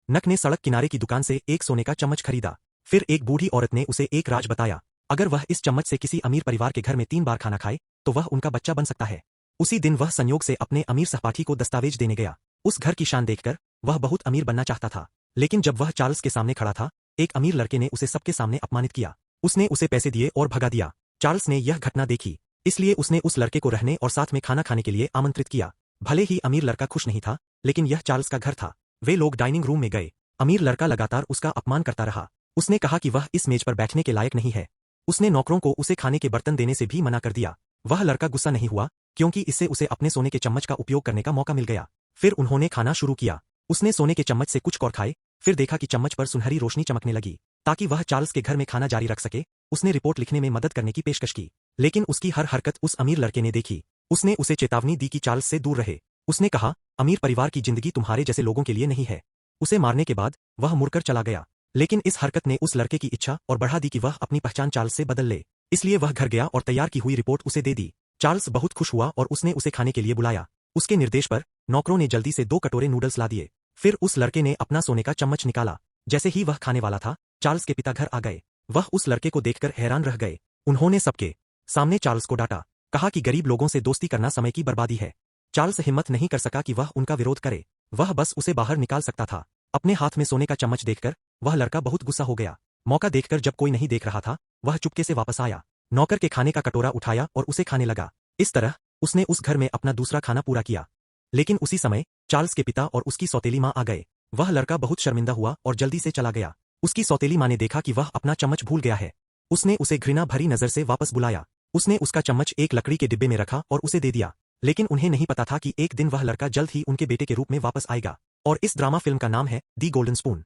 नक ने सड़क किनारे की दुकान से एक सोने का चम्मच खरीदा। फिर एक बूढ़ी औरत ने उसे एक राज बताया। अगर वह इस चम्मच से किसी अमीर परिवार के घर में 3 बार खाना खाए तो वह उनका बच्चा बन सकता है। उसी दिन वह संयोग से अपने अमीर सहपाठी को दस्तावेज देने गया। उस घर की शान देखकर वह बहुत अमीर बनना चाहता था, लेकिन जब वह चार्ल्स के सामने खड़ा था, एक अमीर लड़के ने उसे सबके सामने अपमानित किया। उसने उसे पैसे दिए और भगा दिया। चार्ल्स ने यह घटना देखी, इसलिए उसने उस लड़के को रहने और साथ में खाना खाने के लिए आमंत्रित किया। भले ही अमीर लड़का खुश नहीं था, लेकिन यह चार्ल्स का घर था। वे लोग डाइनिंग रूम में गए। अमीर लड़का लगातार उसका अपमान करता रहा। उसने कहा कि वह इस मेज पर बैठने के लायक नहीं है। उसने नौकरों को उसे खाने के बर्तन देने से भी मना कर दिया। वह लड़का गुस्सा नहीं हुआ, क्योंकि इससे उसे अपने सोने के चम्मच का उपयोग करने का मौका मिल गया। फिर उन्होंने खाना शुरू किया। उसने सोने के चम्मच से कुछ कौर खाए, फिर देखा कि चम्मच पर सुनहरी रोशनी चमकने लगी। ताकि वह चार्ल्स के घर में खाना जारी रख सके, उसने रिपोर्ट लिखने में मदद करने की पेशकश की। लेकिन उसकी हर हरकत उस अमीर लड़के ने देखी। उसने उसे चेतावनी दी कि चार्ल्स से दूर रहे। उसने कहा, अमीर परिवार की जिंदगी तुम्हारे जैसे लोगों के लिए नहीं है। उसे मारने के बाद वह मुड़कर चला गया। लेकिन इस हरकत ने उस लड़के की इच्छा और बढ़ा दी कि वह अपनी पहचान चार्ल्स से बदल ले। इसलिए वह घर गया और तैयार की हुई रिपोर्ट उसे दे दी। चार्ल्स बहुत खुश हुआ और उसने उसे खाने के लिए बुलाया। उसके निर्देश पर नौकरों ने जल्दी से 2 कटोरे नूडल्स ला दिए। फिर उस लड़के ने अपना सोने का चम्मच निकाला। जैसे ही वह खाने वाला था, चार्ल्स के पिता घर आ गए। वह उस लड़के को देखकर हैरान रह गए। उन्होंने सबके सामने चार्ल्स को डांटा, कहा कि गरीब लोगों से दोस्ती करना समय की बर्बादी है। चार्ल्स हिम्मत नहीं कर सका कि वह उनका विरोध करे। वह बस उसे बाहर निकाल सकता था। अपने हाथ में सोने का चम्मच देखकर वह लड़का बहुत गुस्सा हो गया। मौका देखकर जब कोई नहीं देख रहा था, वह चुपके से वापस आया। नौकर के खाने का कटोरा उठाया और उसे खाने लगा। इस तरह उसने उस घर में अपना दूसरा खाना पूरा किया। लेकिन उसी समय चार्ल्स के पिता और उसकी सौतेली माँ आ गए। वह लड़का बहुत शर्मिंदा हुआ और जल्दी से चला गया। उसकी सौतेली माँ ने देखा कि वह अपना चम्मच भूल गया है। उसने उसे घृणा भरी नजर से वापस बुलाया। उसने उसका चम्मच एक लकड़ी के डिब्बे में रखा और उसे दे दिया। लेकिन उन्हें नहीं पता था कि एक दिन वह लड़का जल्द ही उनके बेटे के रूप में वापस आएगा। और इस ड्रामा फिल्म का नाम है दी गोल्डन स्पून।